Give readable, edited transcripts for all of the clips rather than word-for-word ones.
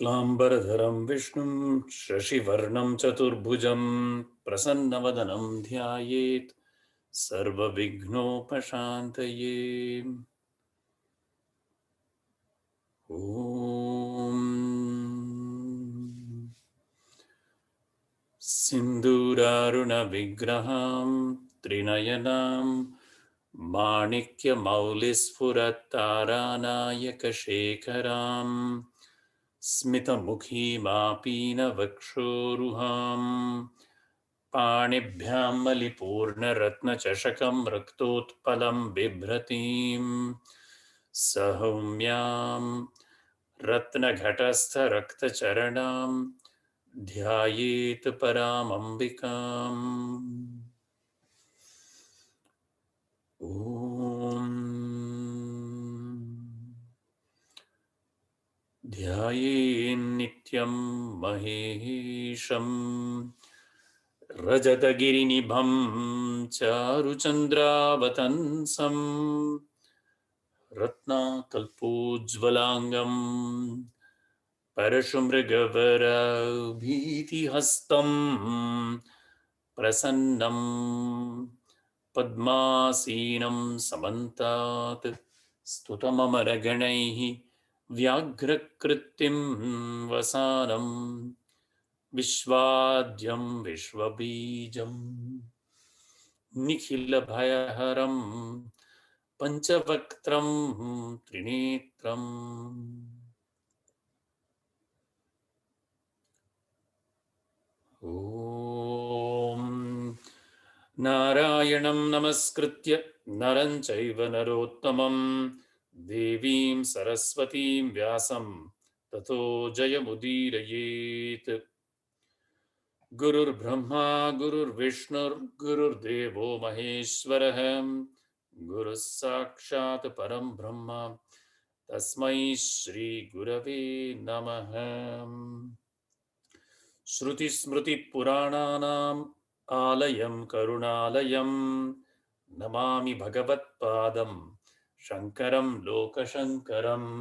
शुक्लांबरधरं विष्णुं शशिवर्णं चतुर्भुजं प्रसन्नवदनं ध्यायेत् सर्वविघ्नोपशान्तये। ॐ सिन्दूरारुणविग्रहां त्रिनयनां माणिक्यमौलिस्फुरत्तारानायकशेखरां स्मितमुखीमापीनवक्षोरुहां पाणिभ्यां मलिपूर्णरत्नचषकं रक्तोत्पलं बिभ्रतीं सौम्यां रत्नघटस्थरक्तचरणां ध्यायेत् परामम्बिकाम्। ॐ ध्यायेन्नित्यं महेशम् रजतगिरिनिभं चारुचन्द्रावतंसं रत्नाकल्पोज्ज्वलाङ्गं परशुमृगवरभीतिहस्तं प्रसन्नं पद्मासीनं समन्तात् स्तुतममरगणैः व्याघ्रकृत्तिं वसानं विश्वाद्यं विश्वबीजं निखिलभयहरं पञ्चवक्त्रं त्रिनेत्रम्। ॐ नारायणं नमस्कृत्य नरं चैव नरोत्तमं देवीं सरस्वतीं व्यासं ततो जयमुदीरयेत्। गुरुर्ब्रह्मा गुरुर्विष्णुर्गुरुर्देवो महेश्वरः गुरुः साक्षात् परं ब्रह्म तस्मै श्रीगुरवे नमः। श्रुतिस्मृतिपुराणानाम् आलयं करुणालयं नमामि भगवत्पादं शङ्करं लोकशङ्करम्।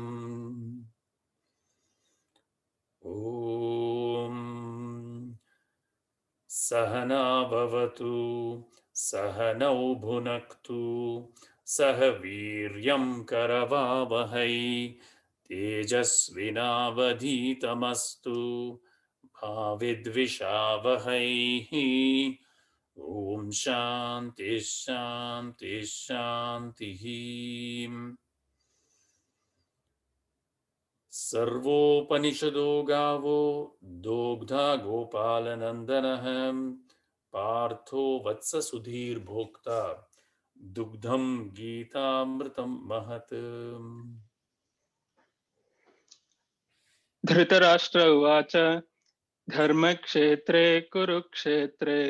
ॐ सहना भवतु सहनौ भुनक्तु सह वीर्यं करवावहै तेजस्विनावधीतमस्तु मा विद्विषावहै। ॐ शान्ति शान्ति शान्तिः। सर्वोपनिषदो गावो दोग्धा गोपालनन्दनः पार्थो वत्स सुधीर्भोक्ता दुग्धं गीतामृतं महत्। धृतराष्ट्र उवाच धर्मक्षेत्रे कुरुक्षेत्रे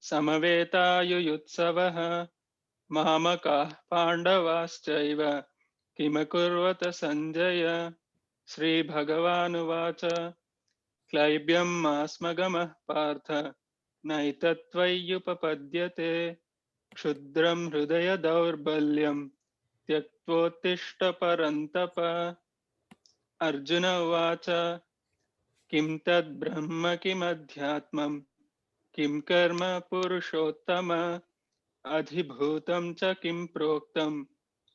समवेतायुयुत्सवः मामकाः पाण्डवाश्चैव किमकुर्वत सञ्जय। श्रीभगवानुवाच क्लैब्यं मास्मगमः पार्थ नैतत्त्वय्युपपद्यते क्षुद्रं हृदय दौर्बल्यं त्यक्त्वोत्तिष्ठ परन्तप। अर्जुन उवाच किं तद्ब्रह्म किमध्यात्मं किं कर्म पुरुषोत्तम अधिभूतं च किं प्रोक्तम्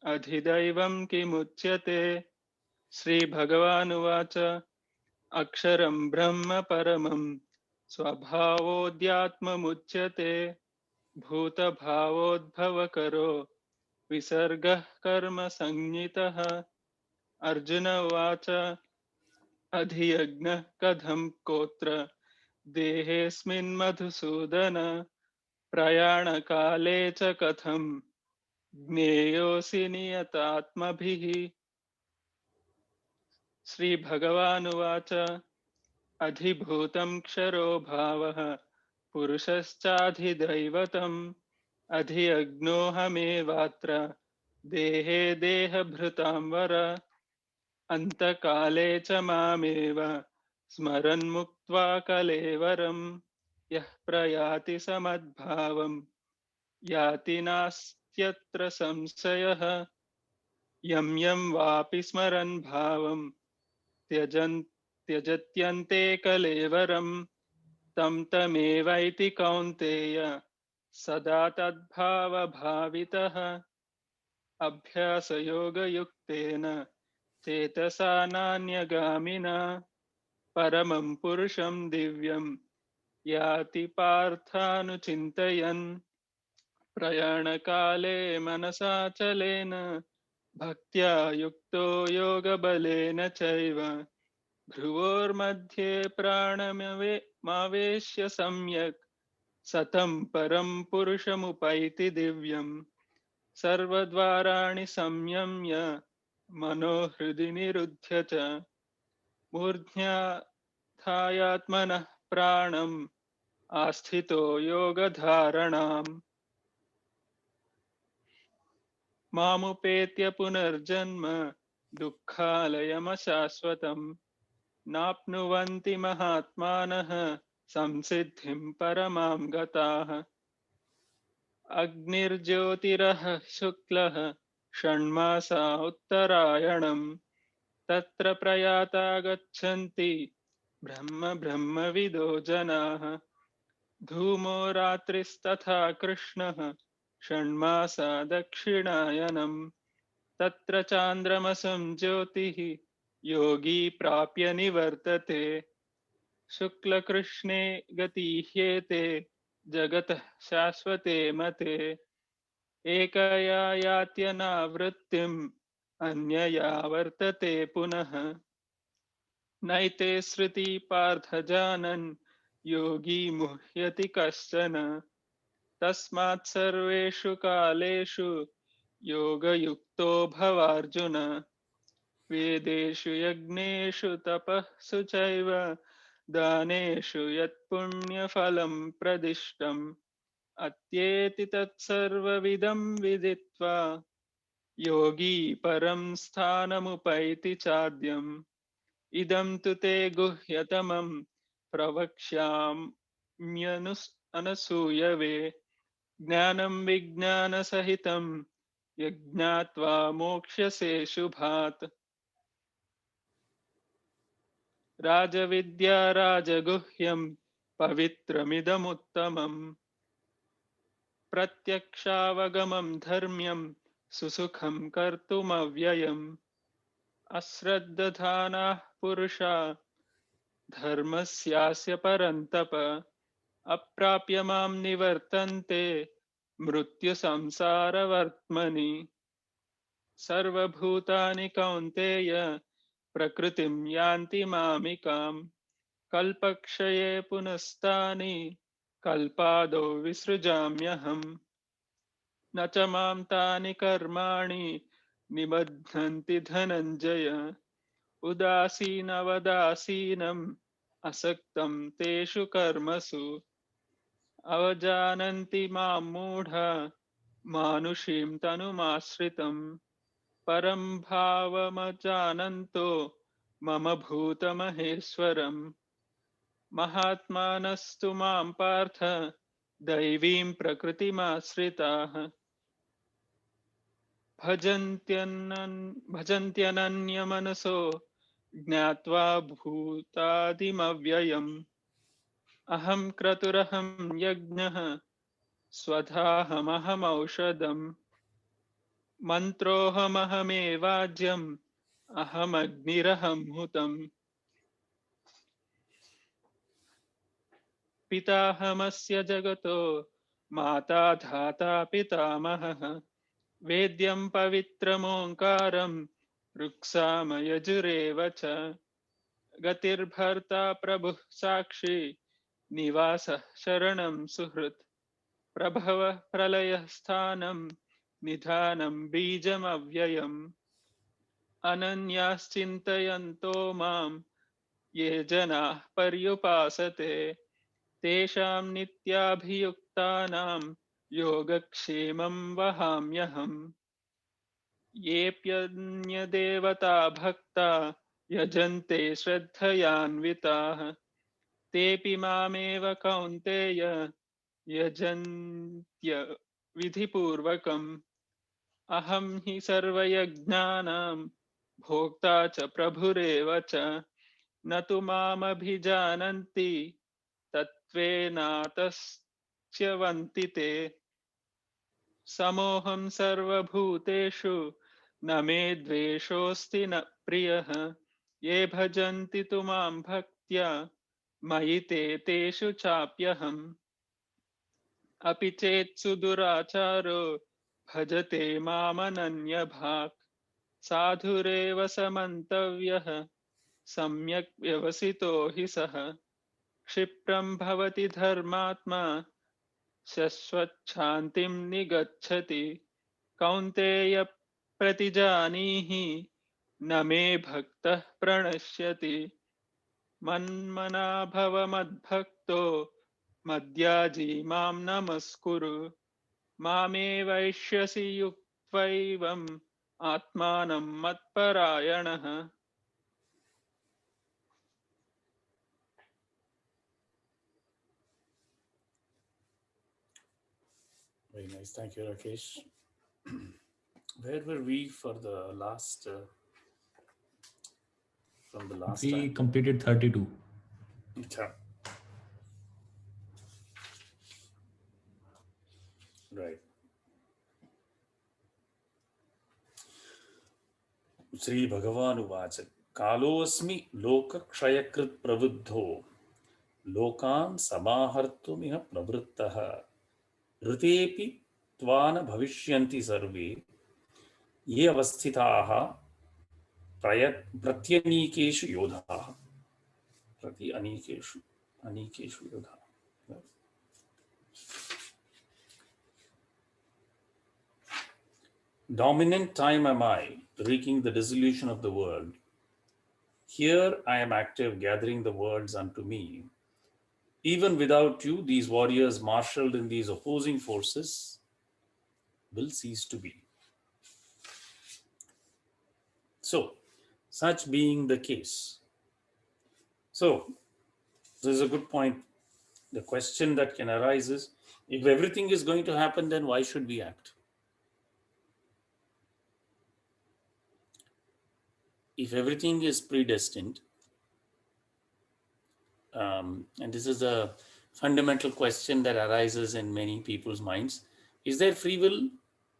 अधिदैवं किमुच्यते। श्रीभगवानुवाच अक्षरं ब्रह्म परमं स्वभावोऽध्यात्ममुच्यते भूतभावोद्भवकरो विसर्गः कर्म संज्ञितः। अर्जुन उवाच अधियज्ञः कथं कोत्र देहेऽस्मिन् मधुसूदन प्रयाणकाले च कथं ज्ञेयोऽसि नियतात्मभिः। श्रीभगवानुवाच अधिभूतं क्षरो भावः पुरुषश्चाधिदैवतम् अधियज्ञोऽहमेवात्र देहे देहभृतां वर अन्तकाले च मामेव स्मरन् मुक्त्वा कलेवरं यः प्रयाति समद्भावं याति नास्त्यत्र संशयः। यं यं वापि स्मरन् भावं त्यजत्यन्ते कलेवरम् तं तमेवैति कौन्तेय सदा तद्भावभावितः अभ्यासयोगयुक्तेन चेतसा नान्यगामिना परमं पुरुषं दिव्यं याति पार्थानुचिन्तयन् प्रयाणकाले मनसाचलेन भक्त्या युक्तो योगबलेन चैव भ्रुवोर्मध्ये प्राणमावेश्य सम्यक् सतं परं पुरुषमुपैति दिव्यम् सर्वद्वाराणि संयम्य मनो हृदि निरुध्य च मूर्ध्याधायात्मनः प्राणम् आस्थितो योगधारणाम् मामुपेत्य पुनर्जन्म दुःखालयमशाश्वतम् नाप्नुवन्ति महात्मानः संसिद्धिं परमां गताः अग्निर्ज्योतिरः शुक्लः षण्मासा उत्तरायणम् तत्र प्रयाता गच्छन्ति ब्रह्मविदो जनाः धूमो रात्रिस्तथा कृष्णः षण्मासा दक्षिणायनम् तत्र चान्द्रमसं ज्योतिः योगी प्राप्य निवर्तते शुक्लकृष्णे गतिह्येते जगतः शाश्वते मते एकया यात्यनावृत्तिम् अन्यया वर्तते पुनः नैते श्रुति पार्थ जानन् योगी मुह्यति कश्चन तस्मात् सर्वेषु कालेषु योगयुक्तो भवार्जुन वेदेषु यज्ञेषु तपःसु चैव दानेषु यत्पुण्यफलं प्रदिष्टम् अत्येति तत्सर्वविदं विदित्वा योगी परं स्थानमुपैति चाद्यम् इदं तु ते गुह्यतमं प्रवक्ष्याम्यनसूयवे ज्ञानं विज्ञानसहितं यज्ञात्वा मोक्ष्यसे शुभात् राजविद्या राजगुह्यं पवित्रमिदमुत्तमम् प्रत्यक्षावगमं धर्म्यं सुसुखं कर्तुमव्ययम् अश्रद्धधानाः पुरुषा धर्मस्यास्य परन्तप अप्राप्य मां निवर्तन्ते मृत्युसंसारवर्त्मनि सर्वभूतानि कौन्तेय प्रकृतिं यान्ति मामिकाम् कल्पक्षये पुनस्तानि कल्पादौ विसृजाम्यहम् न च मां तानि कर्माणि निबध्नन्ति धनञ्जय उदासीनवदासीनम् असक्तं तेषु कर्मसु अवजानन्ति मां मूढा मानुषीं तनुमाश्रितम् परं भावमजानन्तो मम भूतमहेश्वरम् महात्मानस्तु मां पार्थ दैवीं प्रकृतिमाश्रिताः भजन्त्यनन्यमनसो ज्ञात्वा भूतादिमव्ययम् अहं क्रतुरहं यज्ञः स्वधाहमहमौषधम् मन्त्रोऽहमहमेवाज्यम् अहमग्निरहं हुतम् पिताहमस्य जगतो माता धाता पितामहः वेद्यं पवित्रमोङ्कारं ऋक्सामयजुरेव च गतिर्भर्ता प्रभुः साक्षी निवासः शरणं सुहृत् प्रभवः प्रलयः स्थानं निधानं बीजमव्ययम् अनन्याश्चिन्तयन्तो मां ये जनाः पर्युपासते तेषां नित्याभियुक्तानां योगक्षेमं वहाम्यहम् येऽप्यन्यदेवता भक्ता यजन्ते श्रद्धयान्विताः तेऽपि मामेव कौन्तेय यजन्त्य विधिपूर्वकम् अहं हि सर्वयज्ञानां भोक्ता च प्रभुरेव च न तु मामभिजानन्ति तत्त्वेनातश्च्यवन्ति ते समोऽहं सर्वभूतेषु न मे द्वेषोऽस्ति न प्रियः ये भजन्ति तु मां भक्त्या मयि ते तेषु चाप्यहम् अपि चेत्सु दुराचारो भजते मामनन्यभाक् साधुरेव समन्तव्यः सम्यक् व्यवसितो हि सः क्षिप्रं भवति धर्मात्मा शश्वच्छान्तिं निगच्छति कौन्तेय प्रतिजानीहि न मे भक्तः प्रणश्यति मन्मना भव मद्भक्तो मद्याजी मां नमस्कुरु मामे वैष्यसि युक्त्वैवम् आत्मानं मत्परायणः. Very nice. Thank you, Rakesh. Where were we for the last, from the last We time? completed 32. Yeah. Right. Sri Bhagavan Uvacha Kalosmi Lokakshayakrit Prabuddho Lokan Samahartumiha Pravrittaha Ritepi Tvana Bhavishyanti Sarve Ye Avasthitaha Pratyanikeshu Yodha Prati Anikeshu Yodha. Dominant time am I, wreaking the dissolution of the world. Here I am active, gathering the worlds unto me. Even without you, these warriors marshaled in these opposing forces will cease to be. So, such being the case. So, this is a good point. The question that can arise is, if everything is going to happen, then why should we act? If everything is predestined, and this is a fundamental question that arises in many people's minds, is there free will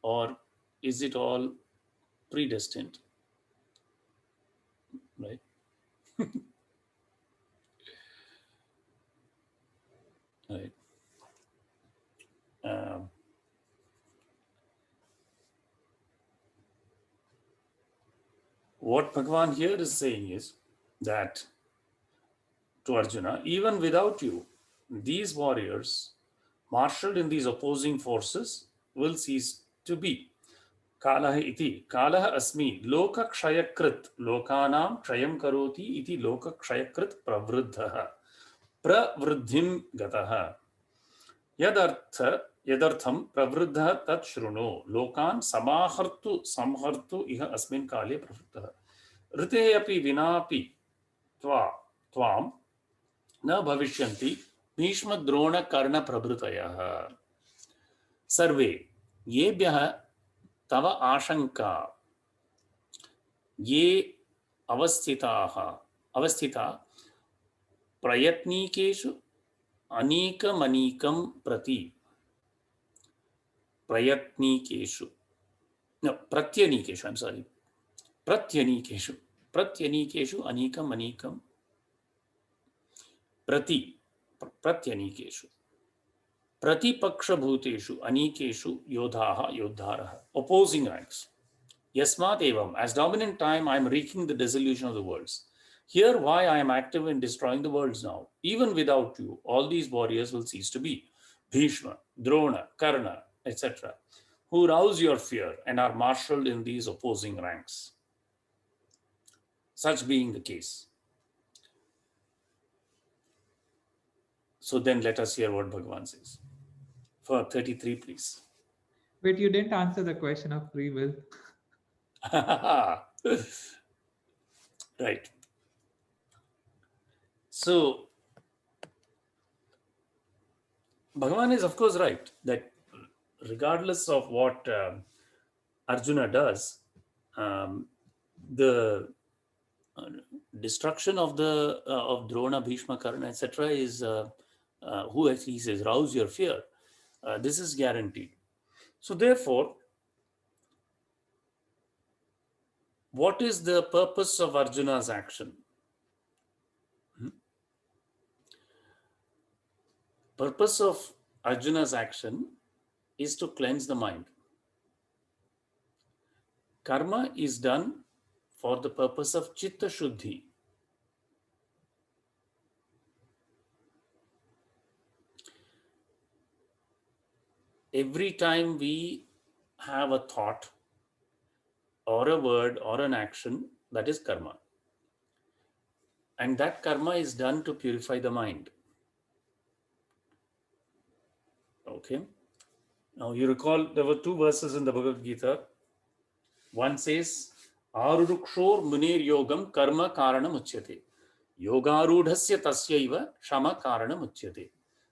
or is it all predestined? Right? Right. What Bhagavan here is saying is that to Arjuna, even without you, these warriors marshaled in these opposing forces will cease to be. Kalah iti, kalah asmi, loka kshayakrit, lokanam kshayam karoti iti loka kshayakrit pravruddhaha, pravruddhim gataha. Yadartham pravruddha tat shruno, lokan samhartu iha asmin kale pravruddhaha. Rite api vinapi tvam न भविष्यन्ति भीष्म द्रोण कर्ण प्रभृतयः सर्वे येभ्यः तव आशंका ये अवस्थिता प्रयत्नीकेषु अनीकमनीकं प्रति प्रत्यनीकेषु I'm sorry प्रत्यनीकेषु अनीकमनीकं प्रत्यनीकेषु प्रतिपक्षभूतेषु अनीकेषु योधाः योद्धारः opposing ranks. Yasmat evam, as dominant time I am wreaking the dissolution of the worlds. Here why I am active in destroying the worlds now. Even without you, all these warriors will cease to be. Bhishma, Drona, Karna, etc. who rouse your fear and are marshaled in these opposing ranks. Such being the case. So then let us hear what Bhagavan says. For 33, please. But you didn't answer the question of free will. Right. So, Bhagavan is of course right that regardless of what Arjuna does, the destruction of the of Drona, Bhishma, Karna, etc. is who actually says rouse your fear. This is guaranteed. So therefore, what is the purpose of Arjuna's action? Purpose of Arjuna's action is to cleanse the mind. Karma is done for the purpose of Chitta Shuddhi. Every time we have a thought or a word or an action, that is karma. And that karma is done to purify the mind. Okay. Now you recall there were two verses in the Bhagavad Gita. One says, Arurukshor munir yogam karma karanam uchyate. Yogarudhasya tasyaiva shama karanam uchyate.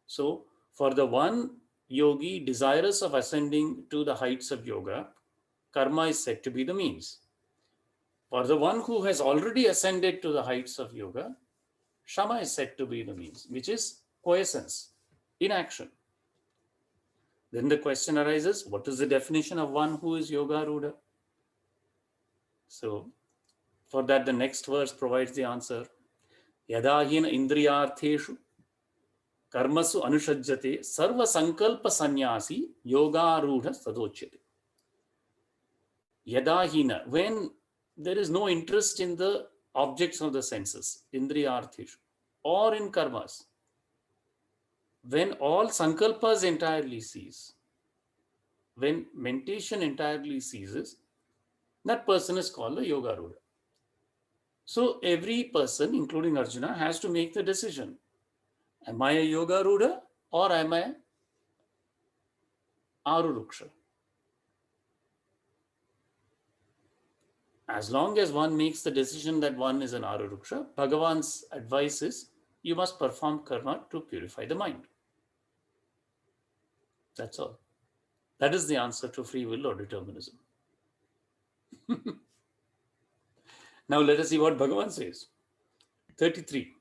So for the one yogi desirous of ascending to the heights of yoga, karma is said to be the means. For the one who has already ascended to the heights of yoga, shama is said to be the means, which is quiescence, inaction. Then the question arises, what is the definition of one who is yoga rudha? So for that, the next verse provides the answer. Yadahina indriyartheshu karmasu anushajjate sarva sankalpa sannyasi yoga rudha sadochyate. Yadahina, when there is no interest in the objects of the senses, indriyartheshu, or in karmas, when all sankalpas entirely cease, when mentation entirely ceases, that person is called a yoga rudha. So every person, including Arjuna, has to make the decision. Am I a yoga rudha or am I aruruksha? As long as one makes the decision that one is an aruruksha, Bhagavan's advice is you must perform karma to purify the mind. That's all. That is the answer to free will or determinism. Now let us see what Bhagavan says. 33.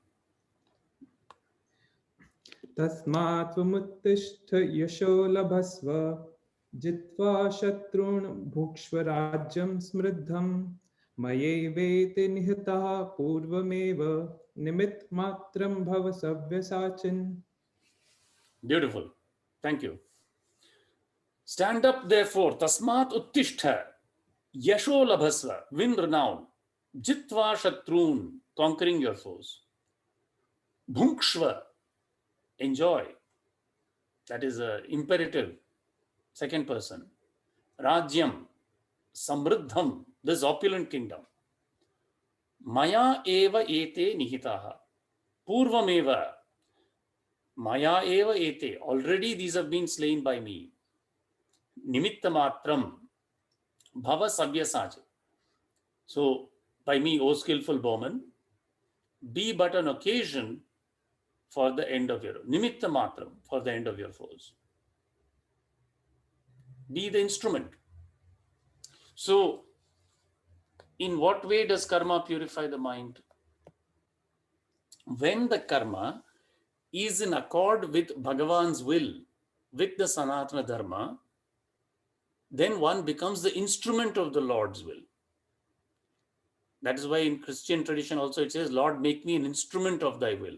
Tasmat vamuttishtha yasho labhasva jitva shatrun bhukshva rajyam smriddham maye vete nihitaha purvameva nimit matram bhava savyasachin. Beautiful. Thank you. Stand up therefore, tasmat uttishtha yasho labhasva, win renown, jitva shatrun, conquering your foes, bhukshva, enjoy, that is a imperative, second person, rajyam, samriddham, this opulent kingdom, maya eva ete nihitaha, purvameva, maya eva ete, already these have been slain by me, nimitta matram, bhava sabyasaja. So by me, O skillful bowman, be but an occasion for the end of your, nimitta matram, for the end of your foes. Be the instrument. So in what way does karma purify the mind? When the karma is in accord with Bhagavan's will, with the Sanatana Dharma, then one becomes the instrument of the Lord's will. That is why in Christian tradition also it says, Lord, make me an instrument of thy will.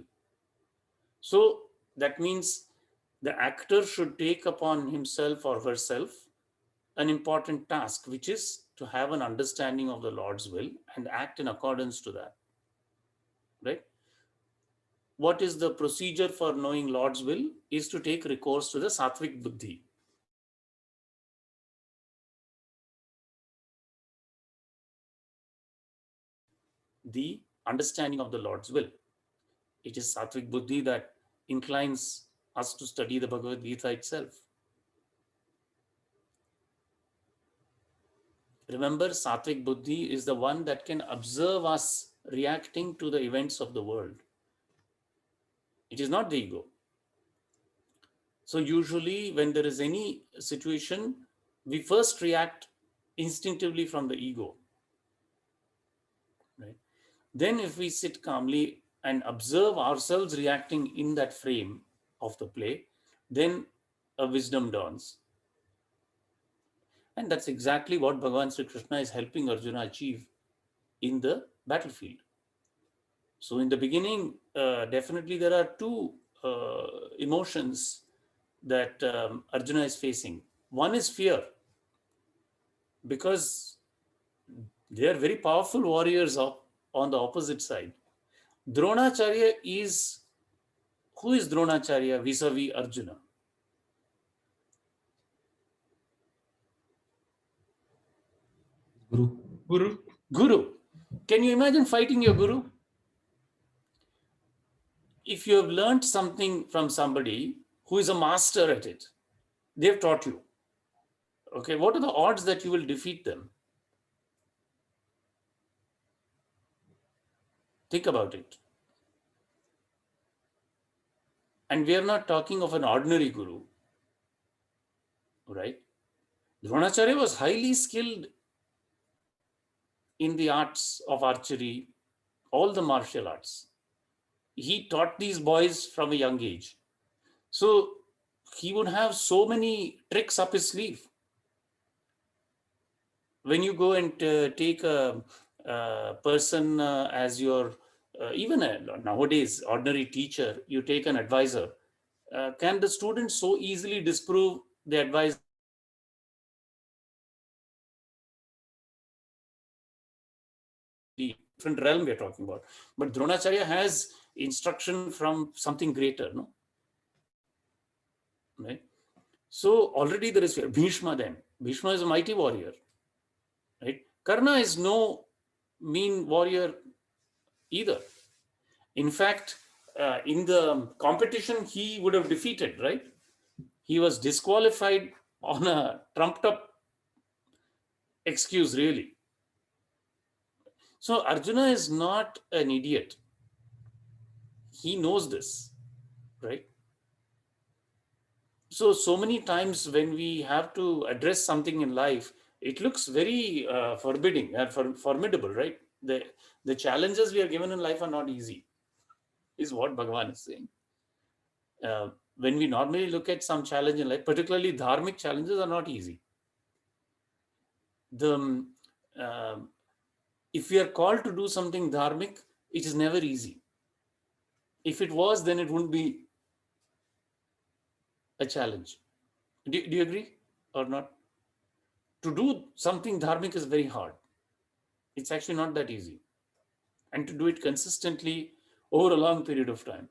So that means the actor should take upon himself or herself an important task, which is to have an understanding of the Lord's will and act in accordance to that. Right? What is the procedure for knowing Lord's will? Is to take recourse to the Sattvic Buddhi. The understanding of the Lord's will. It is Sattvic Buddhi that inclines us to study the Bhagavad Gita itself. Remember, Sattvic Buddhi is the one that can observe us reacting to the events of the world. It is not the ego. So usually when there is any situation, we first react instinctively from the ego. Right? Then if we sit calmly and observe ourselves reacting in that frame of the play, then a wisdom dawns. And that's exactly what Bhagavan Sri Krishna is helping Arjuna achieve in the battlefield. So in the beginning, definitely there are two emotions that Arjuna is facing. One is fear, because they are very powerful warriors on the opposite side. Dronacharya is, who is Dronacharya vis-a-vis Arjuna? Guru. Guru. Guru. Can you imagine fighting your guru? If you have learned something from somebody who is a master at it, they've taught you. Okay, what are the odds that you will defeat them? Think about it. And we are not talking of an ordinary guru, right? Dronacharya was highly skilled in the arts of archery, all the martial arts. He taught these boys from a young age. So he would have so many tricks up his sleeve. When you go and take a person as your, even nowadays, ordinary teacher, you take an advisor, can the student so easily disprove the advice? Different realm we are talking about. But Dronacharya has instruction from something greater, no? Right? So already there is fear. Bhishma then. Bhishma is a mighty warrior. Right? Karna is no mean warrior either. In fact, in the competition, he would have defeated, right? He was disqualified on a trumped up excuse, really. So Arjuna is not an idiot. He knows this, right? So many times when we have to address something in life, it looks very forbidding and formidable, right? The challenges we are given in life are not easy, is what Bhagavan is saying. When we normally look at some challenge in life, particularly dharmic challenges, are not easy. If we are called to do something dharmic, it is never easy. If it was, then it wouldn't be a challenge. Do you agree or not? To do something dharmic is very hard. It's actually not that easy. And to do it consistently over a long period of time,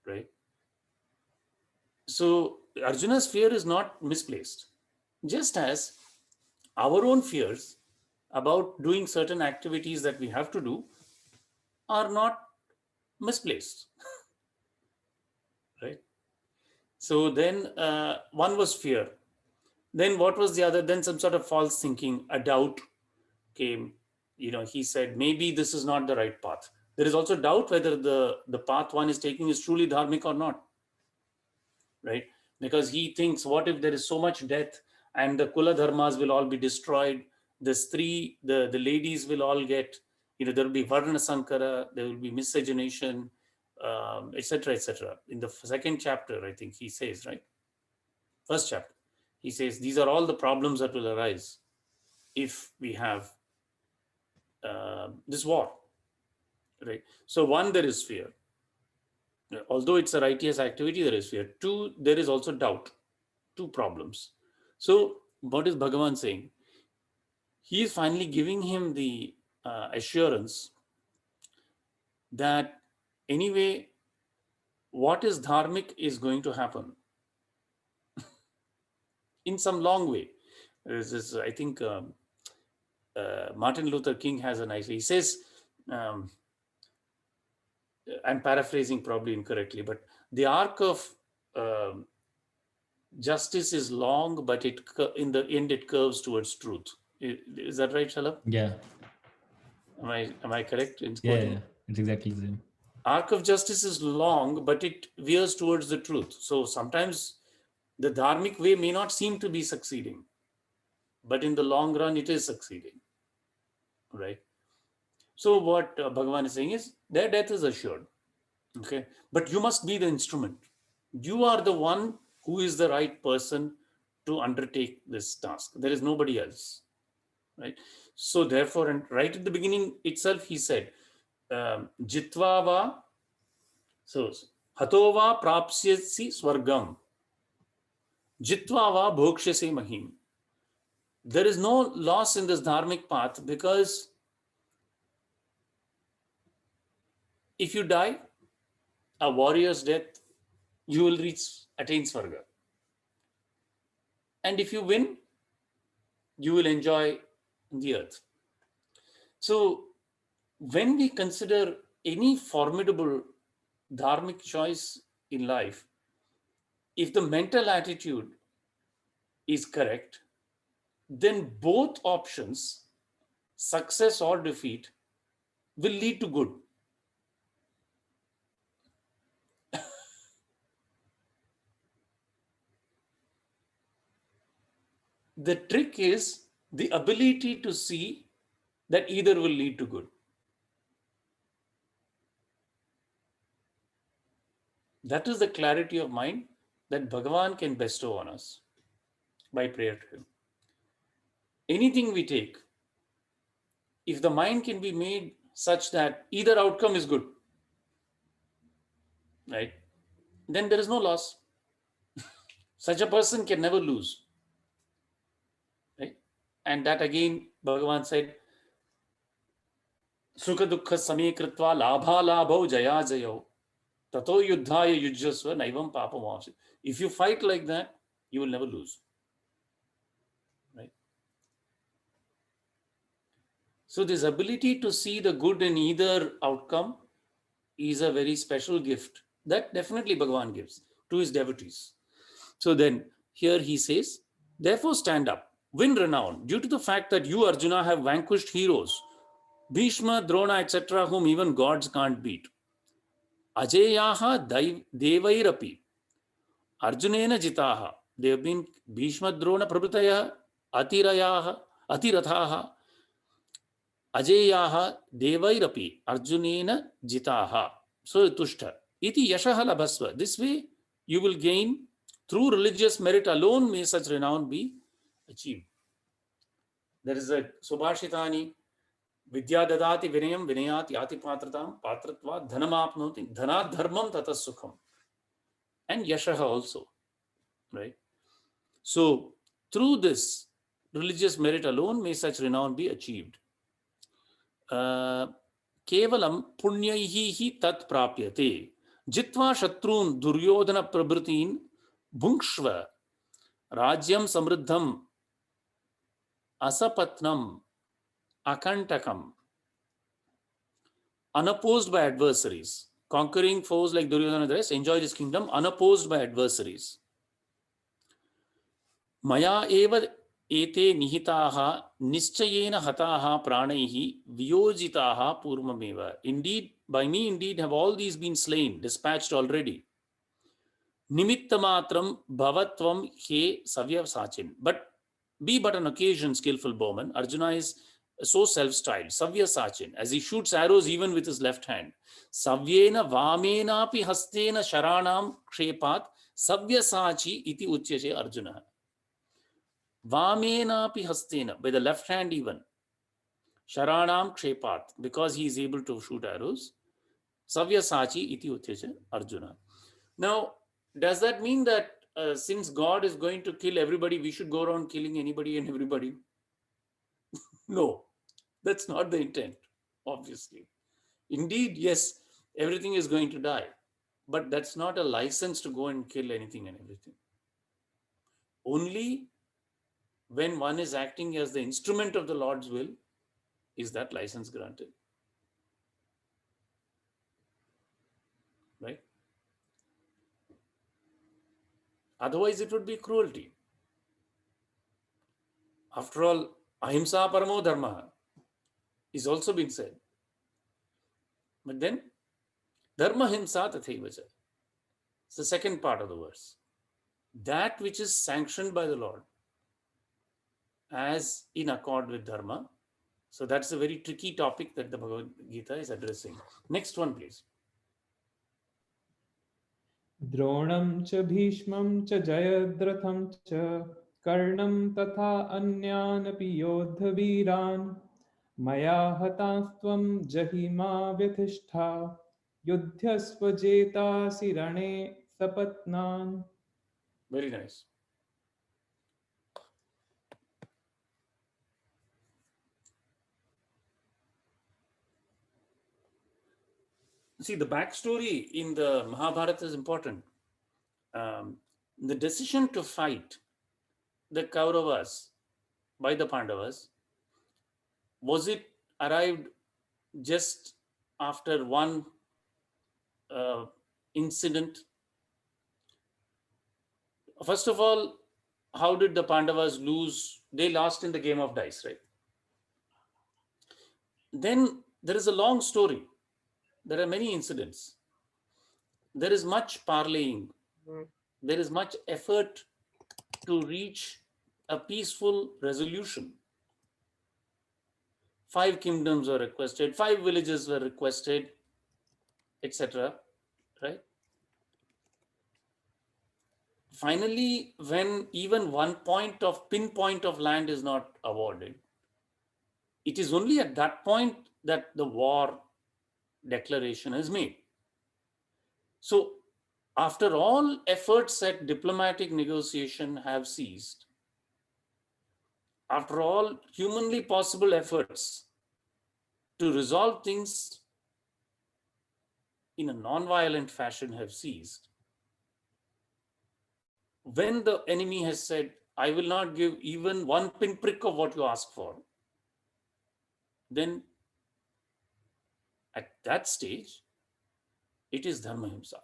right? So Arjuna's fear is not misplaced. Just as our own fears about doing certain activities that we have to do are not misplaced, right? So then one was fear. Then what was the other? Then some sort of false thinking, a doubt came. He said, maybe this is not the right path. There is also doubt whether the path one is taking is truly dharmic or not, right? Because he thinks, what if there is so much death and the Kula Dharmas will all be destroyed? The ladies will all get, there will be Varna Sankara, there will be miscegenation, etc., etc. In the second chapter, I think he says, right? First chapter, he says, these are all the problems that will arise if we have this war, right? So one, there is fear. Although it's a righteous activity, there is fear. Two, there is also doubt. Two problems. So what is Bhagavan saying? He is finally giving him the assurance that anyway, what is dharmic is going to happen in some long way. This is, I think, Martin Luther King has a nice, he says, I'm paraphrasing probably incorrectly, but the arc of justice is long, but in the end it curves towards truth. Is that right, Shalabh? Yeah. Am I correct in Yeah, quoting? yeah. It's exactly the same. Arc of justice is long, but it veers towards the truth. So sometimes the dharmic way may not seem to be succeeding, but in the long run, it is succeeding, right? So what Bhagavan is saying is their death is assured. Okay, but you must be the instrument. You are the one who is the right person to undertake this task. There is nobody else, right? So therefore, and right at the beginning itself, he said, "Jitva va, so hatova prapsyasi swargam, jitva va bhokshyase mahim." There is no loss in this dharmic path, because if you die a warrior's death, you will attain Swarga. And if you win, you will enjoy the earth. So when we consider any formidable dharmic choice in life, if the mental attitude is correct, then both options, success or defeat, will lead to good. The trick is the ability to see that either will lead to good. That is the clarity of mind that Bhagavan can bestow on us by prayer to him. Anything we take, if the mind can be made such that either outcome is good, right, then there is no loss. Such a person can never lose, right? And that again, Bhagavan said, Sukha dukkha same kritva labha labho jaya jayo tato yuddhaya yujjasva naivam papam. If you fight like that, you will never lose, right? So this ability to see the good in either outcome is a very special gift that definitely Bhagavan gives to his devotees. So then here he says, therefore stand up, win renown, due to the fact that you, Arjuna, have vanquished heroes, Bhishma, Drona, etc., whom even gods can't beat. Ajeyaha devairapi, Arjunena jitaha. They have been Bhishma, Drona, Prabhutaya, Atirathaha, Ajeyaha devairapi, Arjunena jitaha. So tushta. Iti yashaha labhasva. This way you will gain. Through religious merit alone may such renown be achieved. There is a Subhashitani, Vidya dadati vinayam vinayat yati patratam patratva dhanamapnoti dhanat dharmam tatas sukham. And yashaha also, right? So through this religious merit alone may such renown be achieved. Kevalam punyaihi tat prapyate jitva shatrun duryodhana prabhritin bhunkshva Rajyam samriddham asapatnam akantakam, unopposed by adversaries, conquering foes like Duryodhana and the rest, enjoy this kingdom unopposed by adversaries. Maya eva ete nihitaha nischayena hataha pranaihi viyojitaha purmameva. Indeed, by me indeed have all these been slain, dispatched already. Nimittamatram bhavatvam he savya sachin. But be but an occasion skillful bowman. Arjuna is so self-styled, savya sachin, as he shoots arrows even with his left hand. Savyena vamenapi hastena sharanam kshepat savya sachi iti uchyase Arjuna. Vamenapi hastena, by the left hand even. Sharanam kshepat, because he is able to shoot arrows. Savya sachi iti uchyase Arjuna. Now, does that mean that since God is going to kill everybody, we should go around killing anybody and everybody? No, that's not the intent, obviously. Indeed, yes, everything is going to die, but that's not a license to go and kill anything and everything. Only when one is acting as the instrument of the Lord's will is that license granted. Right? Otherwise, it would be cruelty. After all, ahimsa paramo dharma is also been said. But then, dharma himsa tathaivacha. It's the second part of the verse. That which is sanctioned by the Lord as in accord with dharma, So that's a very tricky topic that the Bhagavad Gita is addressing. Next one, please. द्रोणं च भीष्मं च जयद्रथं च कर्णं तथा अन्यानपि योद्धवीरान् मया हतास्त्वं जहिमा व्यथिष्ठा युध्यस्व जेतासि रणे सपत्नान्. Very nice. See, the backstory in the Mahabharata is important. The decision to fight the Kauravas by the Pandavas, was it arrived just after one incident? First of all, how did the Pandavas lose? They lost in the game of dice, right? Then there is a long story. There are many incidents. There is much parleying. There is much effort to reach a peaceful resolution. 5 kingdoms were requested, 5 villages were requested, etc. Right? Finally, when even one pinpoint of land is not awarded, it is only at that point that the war declaration is made. So, after all efforts at diplomatic negotiation have ceased, after all humanly possible efforts to resolve things in a non-violent fashion have ceased, when the enemy has said, I will not give even one pinprick of what you ask for, then at that stage, it is dharma himsa,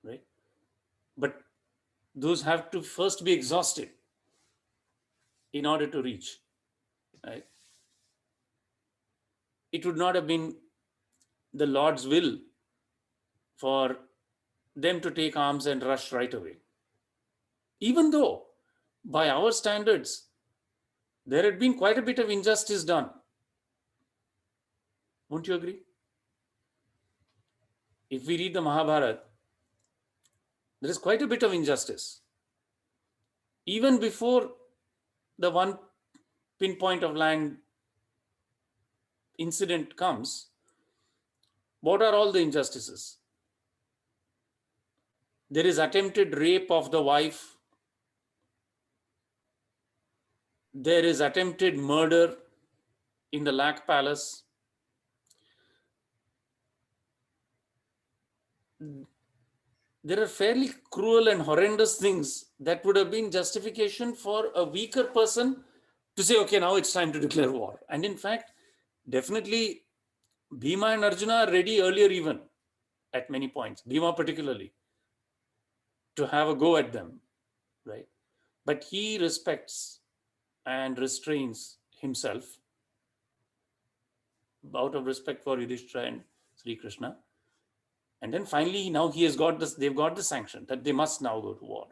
right? But those have to first be exhausted in order to reach, right? It would not have been the Lord's will for them to take arms and rush right away. Even though, by our standards, there had been quite a bit of injustice done. Won't you agree? If we read the Mahabharata, there is quite a bit of injustice. Even before the one pinpoint of land incident comes, what are all the injustices? There is attempted rape of the wife. There is attempted murder in the Lac Palace. There are fairly cruel and horrendous things that would have been justification for a weaker person to say, okay, now it's time to declare war. And in fact, definitely Bhima and Arjuna are ready earlier even at many points, Bhima particularly, to have a go at them, right? But he respects and restrains himself out of respect for Yudhishthira and Sri Krishna. And then finally, now he has got this, they've got the sanction that they must now go to war.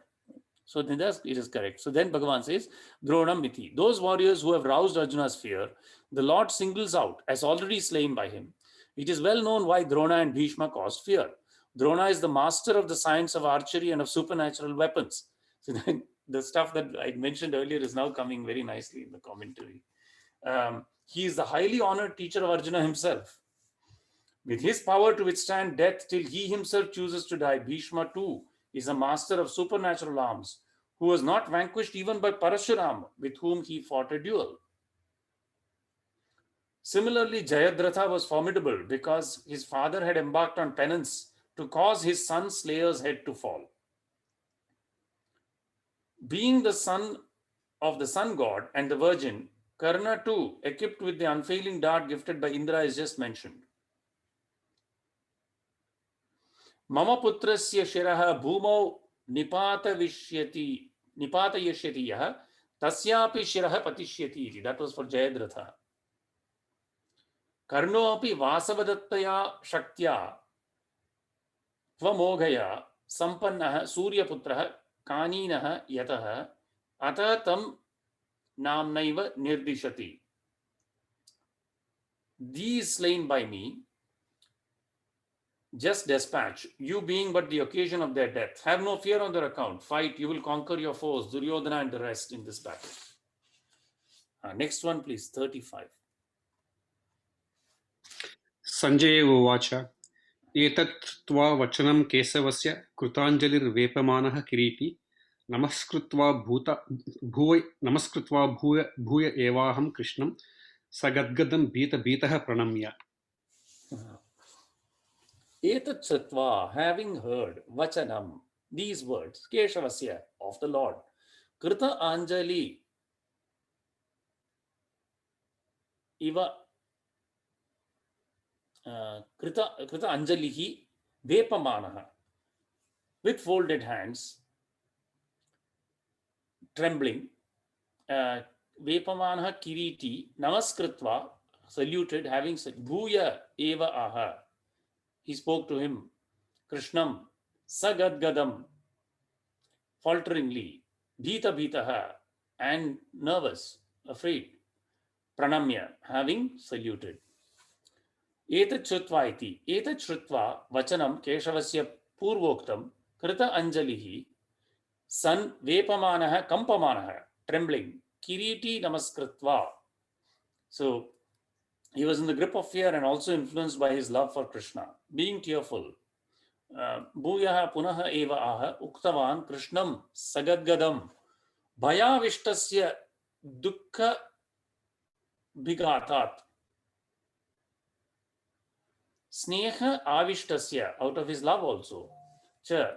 So then it is correct. So then Bhagavan says, Dronam Miti. Those warriors who have roused Arjuna's fear, the Lord singles out as already slain by him. It is well known why Drona and Bhishma caused fear. Drona is the master of the science of archery and of supernatural weapons. So then the stuff that I mentioned earlier is now coming very nicely in the commentary. He is the highly honored teacher of Arjuna himself. With his power to withstand death till he himself chooses to die, Bhishma too is a master of supernatural arms, who was not vanquished even by Parashuram, with whom he fought a duel. Similarly, Jayadratha was formidable because his father had embarked on penance to cause his son Slayer's head to fall. Being the son of the sun god and the virgin, Karna too, equipped with the unfailing dart gifted by Indra, is just mentioned. Mama putrasya shiraha bhumau nipatayashyati yaha tasyapi shiraha patishyati. That was for Jayadratha. Karno api vasavadattaya shaktya tvamogaya sampannaha suryaputraha kaninaha yataha ata tam namnaiva nirdishati. These slain by me just dispatch, you being but the occasion of their death. Have no fear on their account. Fight, you will conquer your foes, Duryodhana and the rest in this battle. Next one, please, 35. Sanjay उवाच एतत् त्वा वचनं केशवस्य कृताञ्जलिर्वेपमानः किरीटी नमस्कृत्वा भूय एवाहं कृष्णं सगद्गदं भीतः प्रणम्य. Etat Satva, having heard Vachanam, these words, Keshavasya, of the Lord, Krita Anjali, Iva Krita Anjalihi, Vepamanaha, with folded hands, trembling, Vepamanaha Kiriti, Namaskritva, saluted, having said, Bhuya Eva Aha. He spoke to him, Krishnam, Sagadgadam, falteringly, Bhitaha, and nervous, afraid, Pranamya, having saluted. Etat Shrutva iti, Etat Shrutva, Vachanam, Keshavasya Purvoktam, Krita Anjalihi, San Vepamanaha, Kampamanaha, trembling, Kiriti Namaskritva. So, he was in the grip of fear and also influenced by his love for Krishna. Being tearful, Bhuyaha Punaha Eva Aha Uktavan Krishnam Sagadgadam Bhayavishtasya Dukkha Bhigatat Sneha Avishtasya, out of his love also, Cha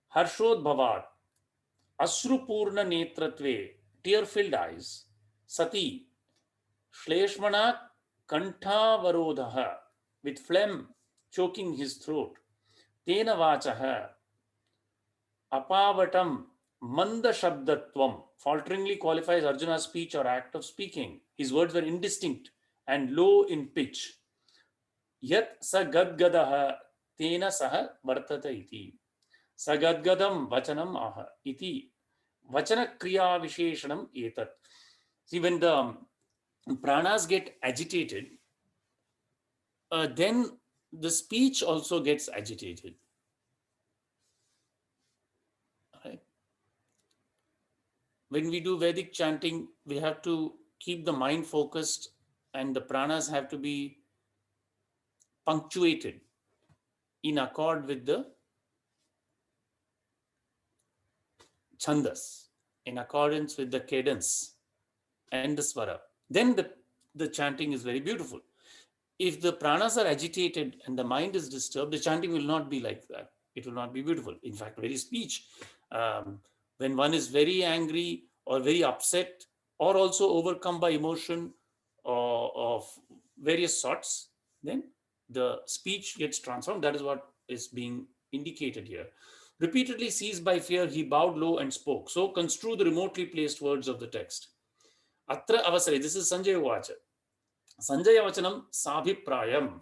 Harshod Bhavat Asrupurna Netratve, tear-filled eyes, Sati Shleshmana Kantavarodha, with phlegm choking his throat, Tena Vachaha Apavatam Manda Shabdatvam, falteringly qualifies Arjuna's speech or act of speaking. His words were indistinct and low in pitch. Yat Sagadgadaha Tena Saha Vartata iti. Sagadgadam Vachanam Aha iti. Vachana Kriya Visheshanam Etat. See, when the pranas get agitated, then the speech also gets agitated. Right? When we do Vedic chanting, we have to keep the mind focused and the pranas have to be punctuated in accord with the chandas, in accordance with the cadence and the swara. Then the chanting is very beautiful. If the pranas are agitated and the mind is disturbed, the chanting will not be like that. It will not be beautiful. In fact, very speech, when one is very angry or very upset or also overcome by emotion of various sorts, then the speech gets transformed. That is what is being indicated here. Repeatedly seized by fear, he bowed low and spoke. So construe the remotely placed words of the text. Atra avasare, this is Sanjay Uvacha. Sanjaya Vachanam Sabhiprayam.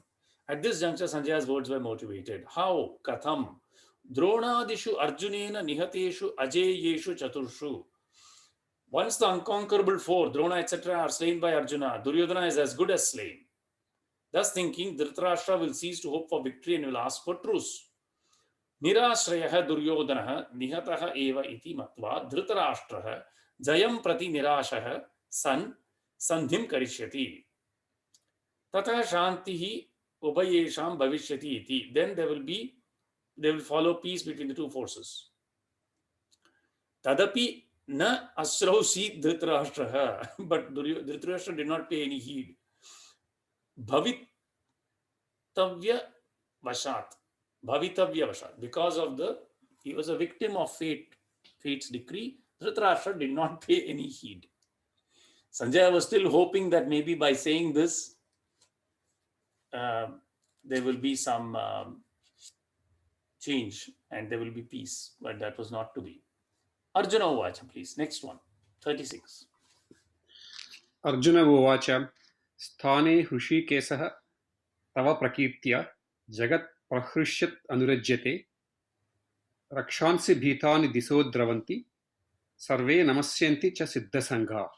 At this juncture, Sanjaya's words were motivated. How? Katham. Dronadishu Arjunena Nihateshu Ajayeshu Chaturshu. Once the unconquerable four, Drona, etc., are slain by Arjuna, Duryodhana is as good as slain. Thus thinking, Dhritarashtra will cease to hope for victory and will ask for truce. Nirashrayaha Duryodhanaha Nihataha Eva iti matva Dhritarashtraha Jayam Prati Nirashaha San Sandhim Karishyati. Tata Shantihi Ubayesham Bhavishyati iti. Then they will follow peace between the two forces. Tadapi na asrausi Dhritarashtraha. But Dhritarashtra did not pay any heed. Bhavitavya Vashat. Because of he was a victim of fate's decree. Dhritarashtra did not pay any heed. Sanjaya was still hoping that maybe by saying this, there will be some change and there will be peace, but that was not to be. Arjuna Uvacha, please. Next one, 36. Arjuna Uvacha Sthane Hrushikesah Tava Prakirtya Jagat Prahrishyat Anurajyate Rakshansi Bhitani Diso Dravanti Sarve Namasyanti Cha Siddha Sangha.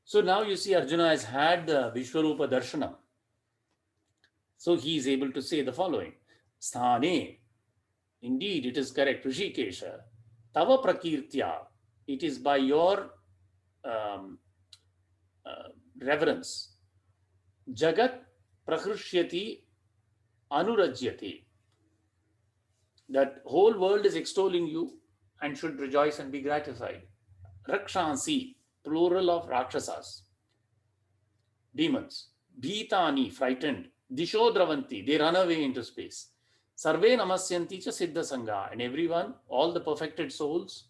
So now you see Arjuna has had the Vishwarupa Darshanam. So he is able to say the following. Sthane, indeed it is correct, Rishikesha, Tava Prakirtya, it is by your um, reverence. Jagat Prakrushyati Anurajyati. That whole world is extolling you and should rejoice and be gratified. Rakshansi, plural of Rakshasas, demons. Bhitani, frightened. Disho Dravanti, they run away into space. Sarve Namasyanti cha Siddha Sangha, and everyone, all the perfected souls,